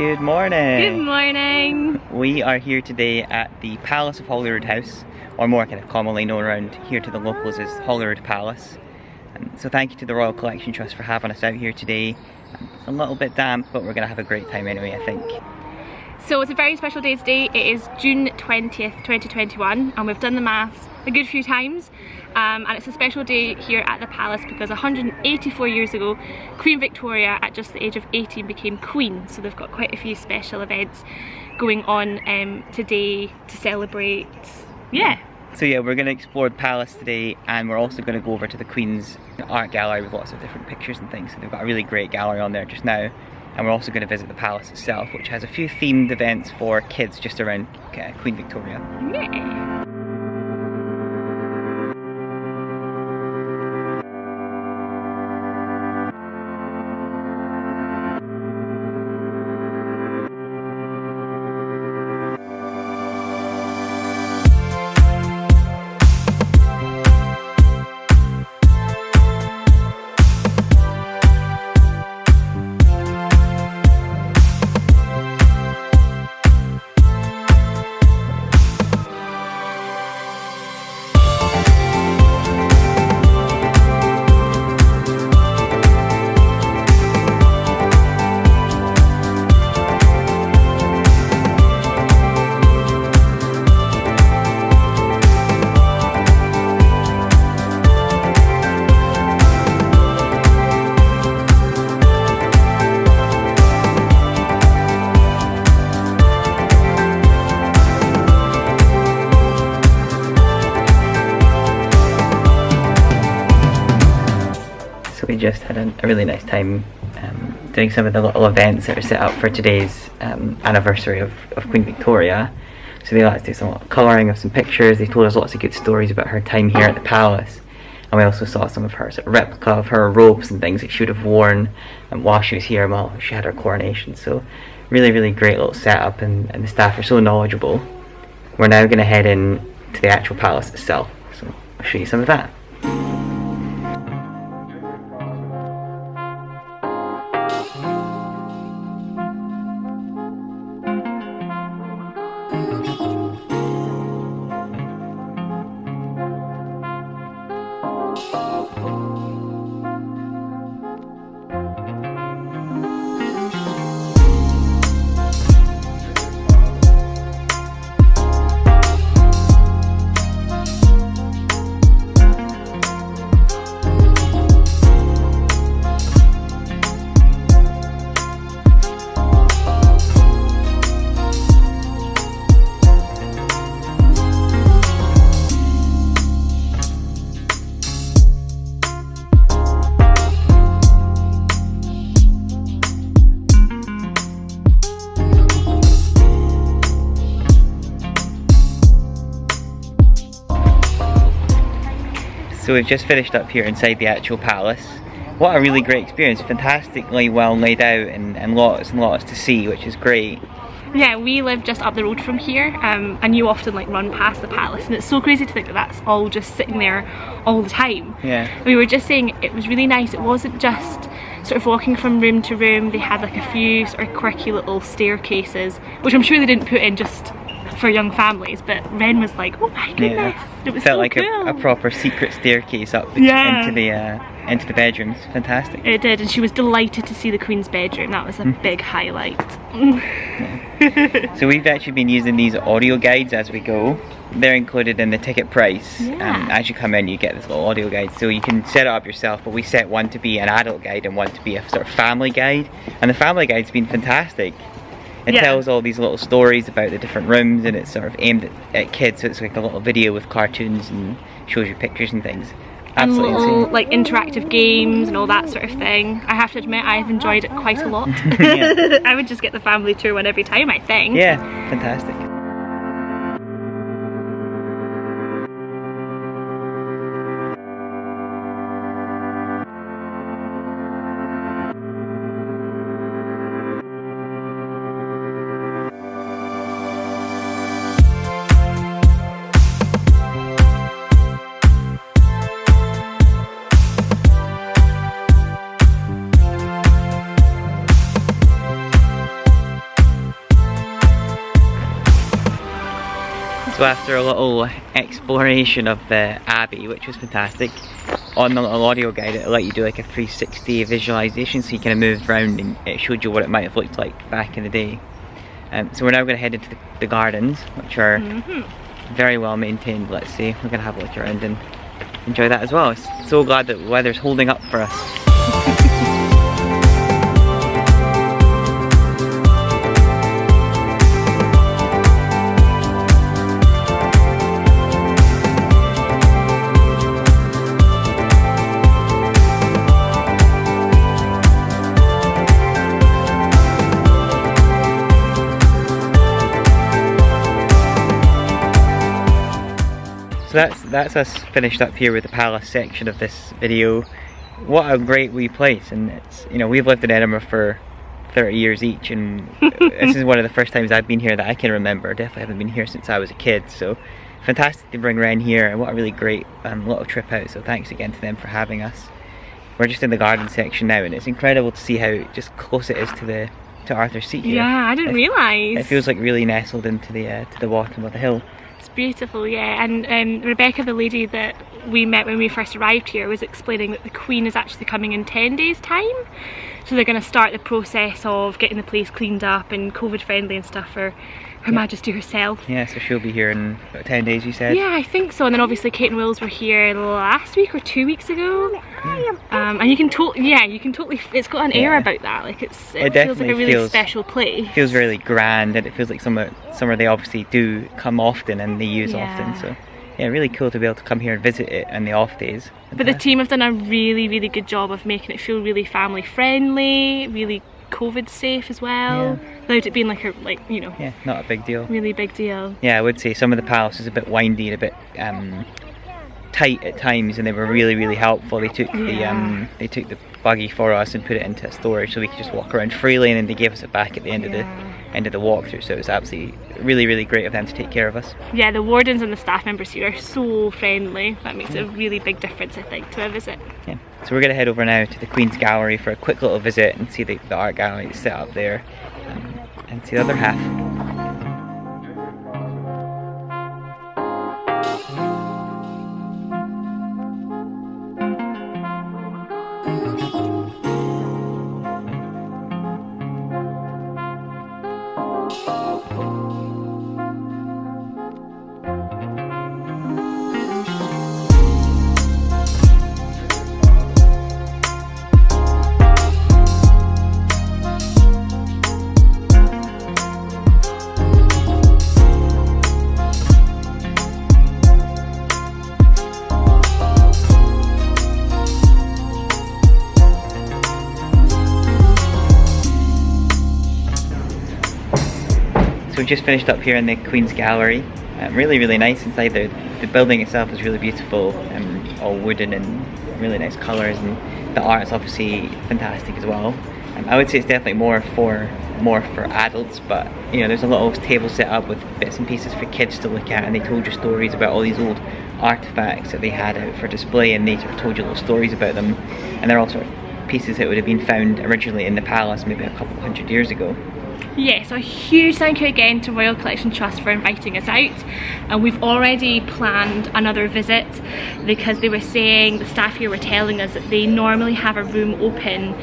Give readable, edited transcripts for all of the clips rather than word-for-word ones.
Good morning. Good morning. We are here today at the Palace of Holyroodhouse, or more kind of commonly known around here to the locals as Holyrood Palace. So thank you to the Royal Collection Trust for having us out here today. It's a little bit damp, but we're going to have a great time anyway, I think. So it's a very special day today. It is June 20th, 2021, and we've done the maths a good few times. And it's a special day here at the palace because 184 years ago, Queen Victoria, at just the age of 18, became Queen. So they've got quite a few special events going on today to celebrate. Yeah. So yeah, we're going to explore the palace today, and we're also going to go over to the Queen's art gallery with lots of different pictures and things. So they've got a really great gallery on there just now. And we're also going to visit the palace itself, which has a few themed events for kids just around Queen Victoria. Yeah. We just had a really nice time doing some of the little events that are set up for today's anniversary of Queen Victoria. So they let us do some colouring of some pictures. They told us lots of good stories about her time here at the palace, and we also saw some of her sort of replica of her robes and things that she would have worn while she was here, while she had her coronation. So really great little setup, and the staff are so knowledgeable. We're now going to head in to the actual palace itself, so I'll show you some of that. So we've just finished up here inside the actual palace. What a really great experience, fantastically well laid out, and lots to see, which is great. Yeah, we live just up the road from here, and you often run past the palace, and it's so crazy to think that that's all just sitting there all the time. Yeah. We were just saying it was really nice. It wasn't just sort of walking from room to room. They had a few sort of quirky little staircases, which I'm sure they didn't put in just for young families, but Ren was like, oh my goodness, yeah. It was felt so like cool. a proper secret staircase up Yeah. into the bedrooms. Fantastic. It did, and she was delighted to see the Queen's bedroom. That was a big highlight. So we've actually been using these audio guides as we go. They're included in the ticket price. Yeah. As you come in, you get this little audio guide, so you can set it up yourself, but we set one to be an adult guide and one to be a sort of family guide, and the family guide's been fantastic. It tells all these little stories about the different rooms, and it's sort of aimed at kids, so it's like a little video with cartoons and shows you pictures and things. Absolutely and little insane. interactive games and all that sort of thing. I have to admit, I've enjoyed it quite a lot. Yeah. I would just get the family tour one every time, I think. Yeah, fantastic. So after a little exploration of the Abbey, which was fantastic, on the little audio guide it let you do like a 360 visualization, so you kind of moved around and it showed you what it might have looked like back in the day. So we're now going to head into the gardens, which are very well maintained. Let's see, we're going to have a look around and enjoy that as well. So glad that the weather's holding up for us. So that's us finished up here with the palace section of this video. What a great wee place, and it's, you know, we've lived in Edinburgh for 30 years each, and this is one of the first times I've been here that I can remember. Definitely haven't been here since I was a kid, so fantastic to bring Ren here, and what a really great little trip out, so thanks again to them for having us. We're just in the garden section now, and it's incredible to see how just close it is to Arthur's Seat here. Yeah, I didn't realise. It feels like really nestled into the bottom of the hill. It's beautiful, yeah. And Rebecca, the lady that we met when we first arrived here, was explaining that the Queen is actually coming in 10 days' time. So they're going to start the process of getting the place cleaned up and COVID friendly and stuff for Her Majesty herself. Yeah, so she'll be here in about 10 days, you said? Yeah, I think so. And then obviously Kate and Wills were here last week or 2 weeks ago. And you can totally, it's got an air about that. Like it feels like a really special place. It feels really grand, and it feels like somewhere they obviously do come often and they use often. So yeah, really cool to be able to come here and visit it on the off days. But the team have done a really, really good job of making it feel really family friendly, really COVID safe as well, without it being like you know. Yeah, not a big deal. Really big deal. Yeah, I would say some of the palace is a bit windy and a bit tight at times, and they were really, really helpful. They took the buggy for us and put it into storage so we could just walk around freely, and then they gave us it back at the end of the walkthrough. So it was absolutely really, really great of them to take care of us. Yeah, the wardens and the staff members here are so friendly. That makes a really big difference, I think, to a visit. Yeah. So we're going to head over now to the Queen's Gallery for a quick little visit and see the art gallery that's set up there, and see the other half. We've just finished up here in the Queen's Gallery. Really, really nice inside. The building itself is really beautiful, all wooden and really nice colours, and the art is obviously fantastic as well. I would say it's definitely more for adults, but you know, there's a little table set up with bits and pieces for kids to look at, and they told you stories about all these old artefacts that they had out for display, and they sort of told you little stories about them, and they're all sort of pieces that would have been found originally in the palace maybe a couple of hundred years ago. Yeah, so a huge thank you again to Royal Collection Trust for inviting us out, and we've already planned another visit because they were saying, the staff here were telling us that they normally have a room open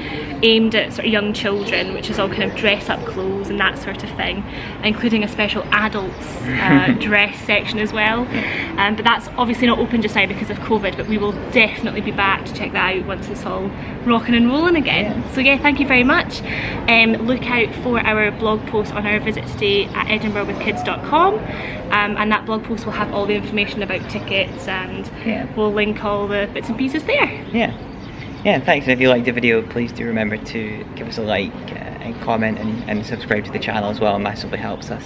aimed at sort of young children, which is all kind of dress up clothes and that sort of thing, including a special adults dress section as well, but that's obviously not open just now because of COVID, but we will definitely be back to check that out once it's all rocking and rolling again. So yeah, thank you very much. Look out for our blog post on our visit today at edinburghwithkids.com, and that blog post will have all the information about tickets, and we'll link all the bits and pieces there. Yeah, thanks, and if you liked the video, please do remember to give us a like and comment and subscribe to the channel as well. It massively helps us.